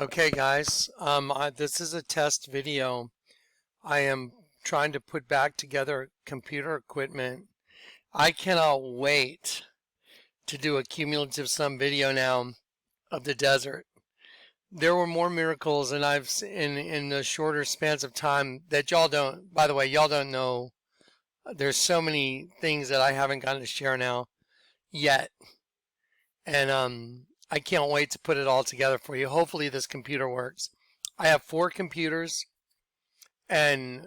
Okay, guys, this is a test video. I am trying to put back together computer equipment. I cannot wait to do a cumulative sum video now of the desert. There were more miracles, and I've in the shorter spans of time that y'all don't. By the way, y'all don't know. There's so many things that I haven't gotten to share now yet, and I can't wait to put it all together for you. Hopefully this computer works. I have 4 computers, and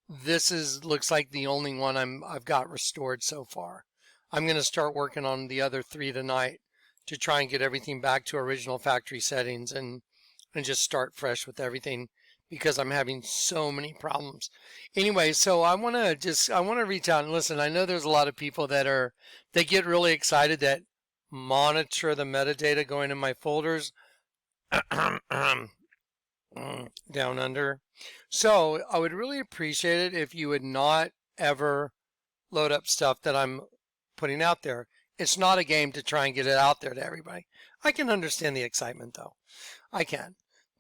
this looks like the only one I've got restored so far. I'm going to start working on the other 3 tonight to try and get everything back to original factory settings and just start fresh with everything because I'm having so many problems. Anyway, so I want to reach out and listen. I know there's a lot of people that get really excited that monitor the metadata going in my folders down under. So I would really appreciate it if you would not ever load up stuff that I'm putting out there. It's not a game to try and get it out there to everybody. I can understand the excitement though. I can.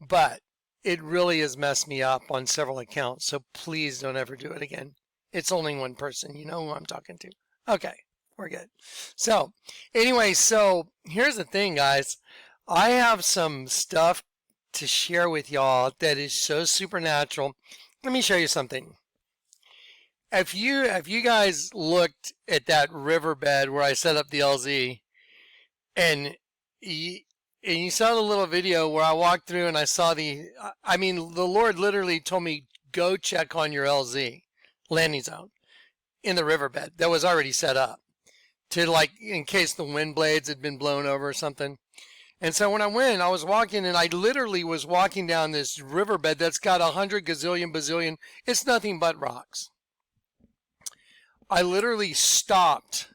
But it really has messed me up on several accounts. So please don't ever do it again. It's only one person. You know who I'm talking to. Okay. We're good. So anyway, so here's the thing, guys. I have some stuff to share with y'all that is so supernatural. Let me show you something. If you guys looked at that riverbed where I set up the LZ, and you saw the little video where I walked through and I saw the Lord literally told me, go check on your LZ landing zone in the riverbed that was already set up to, like, in case the wind blades had been blown over or something. And so when I went, I was walking, and I literally was walking down this riverbed that's got 100 gazillion bazillion. It's nothing but rocks. I literally stopped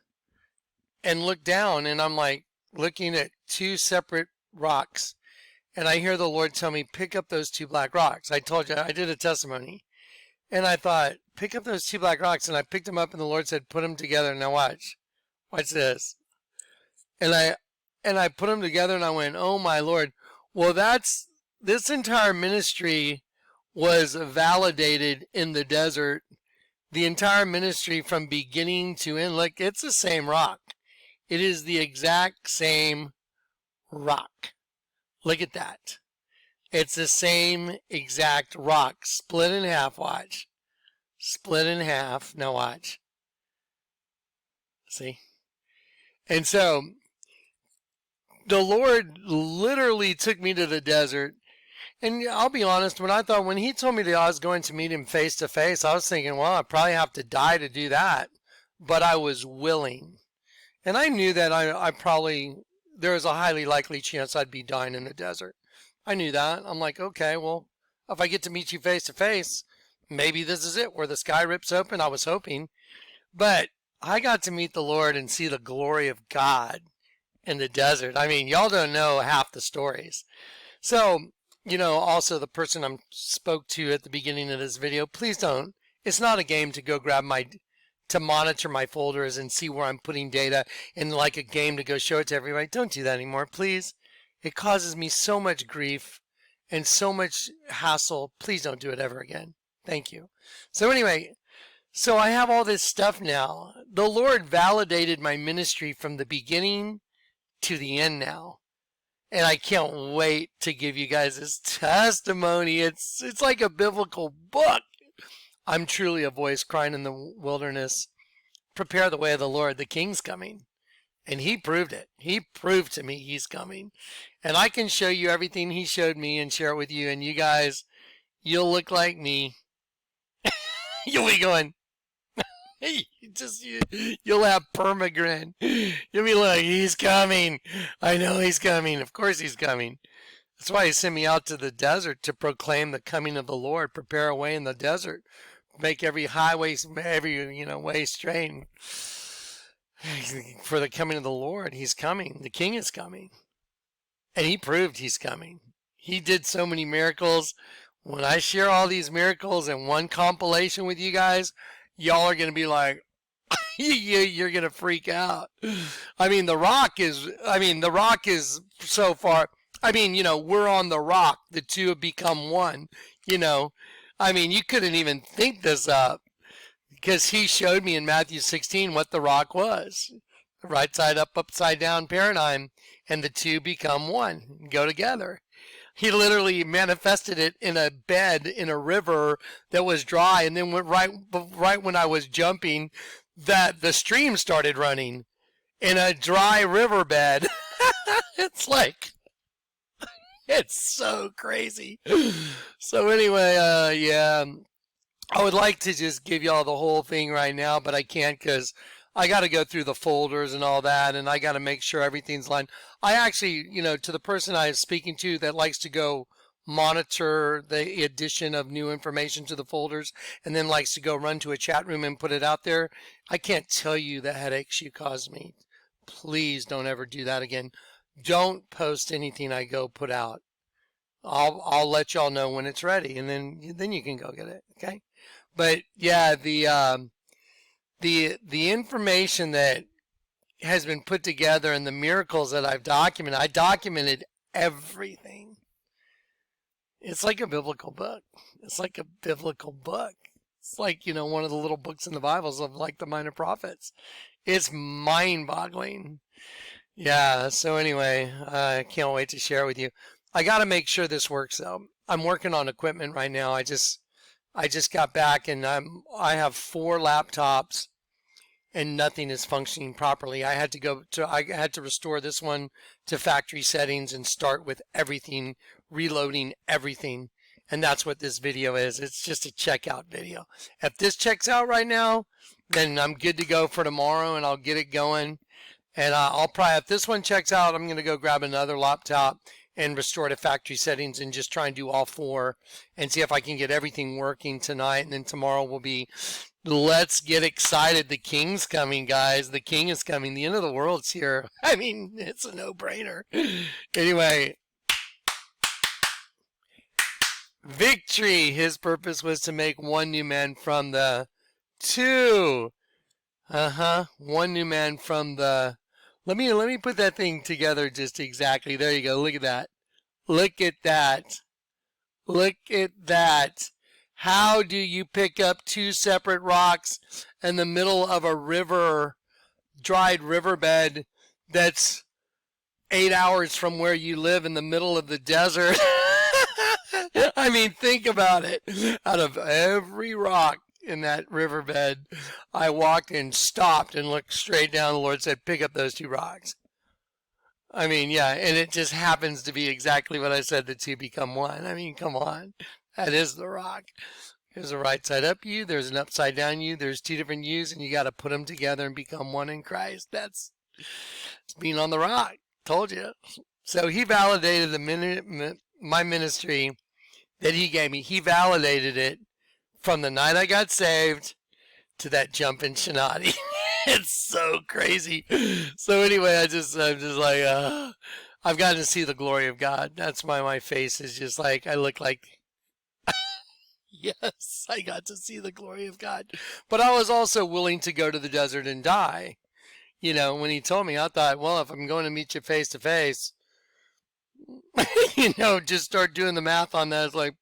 and looked down, and I'm like looking at 2 separate rocks. And I hear the Lord tell me, pick up those 2 black rocks. I told you, I did a testimony. And I thought, pick up those 2 black rocks. And I picked them up, and the Lord said, put them together. Now watch. Watch this. And I put them together, and I went, oh my Lord. Well, this entire ministry was validated in the desert. The entire ministry from beginning to end. Look, it's the same rock. It is the exact same rock. Look at that. It's the same exact rock. Split in half, watch. Split in half. Now watch. See? And so the Lord literally took me to the desert. And I'll be honest, when he told me that I was going to meet him face to face, I was thinking, well, I probably have to die to do that. But I was willing. And I knew that there was a highly likely chance I'd be dying in the desert. I knew that. I'm like, okay, well, if I get to meet you face to face, maybe this is it, where the sky rips open. I was hoping. But I got to meet the Lord and see the glory of God in the desert. I mean, y'all don't know half the stories. So, also the person I spoke to at the beginning of this video, please don't. It's not a game to go to monitor my folders and see where I'm putting data, and like a game to go show it to everybody. Don't do that anymore, please. It causes me so much grief and so much hassle. Please don't do it ever again. Thank you. So anyway, so I have all this stuff now. The Lord validated my ministry from the beginning to the end now. And I can't wait to give you guys this testimony. It's like a biblical book. I'm truly a voice crying in the wilderness. Prepare the way of the Lord. The King's coming. And he proved it. He proved to me he's coming. And I can show you everything he showed me and share it with you. And you guys, you'll look like me. You'll be going, you'll have permagrin. You'll be like, he's coming. I know he's coming. Of course he's coming. That's why he sent me out to the desert to proclaim the coming of the Lord. Prepare a way in the desert. Make every highway, way straight. For the coming of the Lord. He's coming. The King is coming. And he proved he's coming. He did so many miracles. When I share all these miracles in one compilation with you guys, y'all are going to be like, you're going to freak out. The rock is so far. I mean, we're on the rock. The two have become one. I mean, you couldn't even think this up because he showed me in Matthew 16 what the rock was. The right side up, upside down paradigm, and the two become one, go together. He literally manifested it in a bed in a river that was dry, and then went right when I was jumping, that the stream started running in a dry riverbed. It's like, it's so crazy. So anyway, yeah, I would like to just give y'all the whole thing right now, but I can't because I got to go through the folders and all that, and I got to make sure everything's lined. I actually, to the person I was speaking to that likes to go monitor the addition of new information to the folders and then likes to go run to a chat room and put it out there, I can't tell you the headaches you caused me. Please don't ever do that again. Don't post anything I go put out. I'll let y'all know when it's ready, and then you can go get it. Okay. But yeah, the information that has been put together and the miracles that I documented everything. It's like a biblical book. It's like a biblical book. It's like, one of the little books in the Bibles of like the Minor Prophets. It's mind-boggling. Yeah, so anyway, I can't wait to share with you. I got to make sure this works though. I'm working on equipment right now. I just got back and I have 4 laptops and nothing is functioning properly. I had to restore this one to factory settings and start with everything, reloading everything. And that's what this video is. It's just a checkout video. If this checks out right now, then I'm good to go for tomorrow and I'll get it going. And I'll probably, if this one checks out, I'm going to go grab another laptop and restore to factory settings and just try and do all 4 and see if I can get everything working tonight. And then tomorrow will be, let's get excited. The King's coming, guys. The King is coming. The end of the world's here. I mean, it's a no-brainer. Anyway, victory. His purpose was to make one new man from the 2. One new man from the... Let me put that thing together just exactly. There you go. Look at that. Look at that. Look at that. How do you pick up 2 separate rocks in the middle of a river, dried riverbed that's 8 hours from where you live in the middle of the desert? I mean, think about it. Out of every rock in that riverbed, I walked and stopped and looked straight down. The Lord said, pick up those 2 rocks. I mean, yeah, and it just happens to be exactly what I said, the 2 become one. I mean, come on. That is the rock. There's a right side up you, there's an upside down you, there's 2 different yous, and you got to put them together and become one in Christ. It's being on the rock. Told you. So he validated my ministry that he gave me. He validated it from the night I got saved to that jump in Shinati. It's so crazy. So anyway, I'm just like, I've gotten to see the glory of God. That's why my face is just like, I look like, yes, I got to see the glory of God. But I was also willing to go to the desert and die. When he told me, I thought, well, if I'm going to meet you face to face, just start doing the math on that. It's like,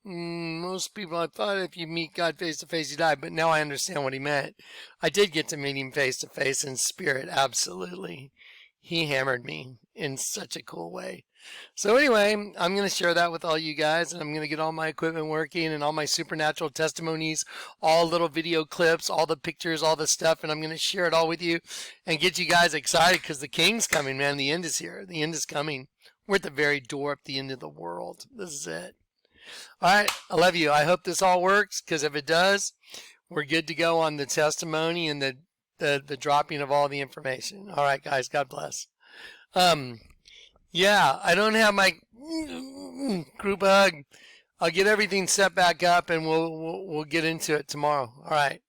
most people, I thought if you meet God face to face, you die. But now I understand what he meant. I did get to meet him face to face in spirit. Absolutely. He hammered me in such a cool way. So anyway, I'm going to share that with all you guys, and I'm going to get all my equipment working and all my supernatural testimonies, all little video clips, all the pictures, all the stuff, and I'm going to share it all with you and get you guys excited because the King's coming, man. The end is here. The end is coming. We're at the very door of the end of the world. This is it. All right, I love you. I hope this all works, because if it does, we're good to go on the testimony and the dropping of all the information. All right, guys, God bless. Yeah, I don't have my group hug. I'll get everything set back up, and we'll get into it tomorrow. All right.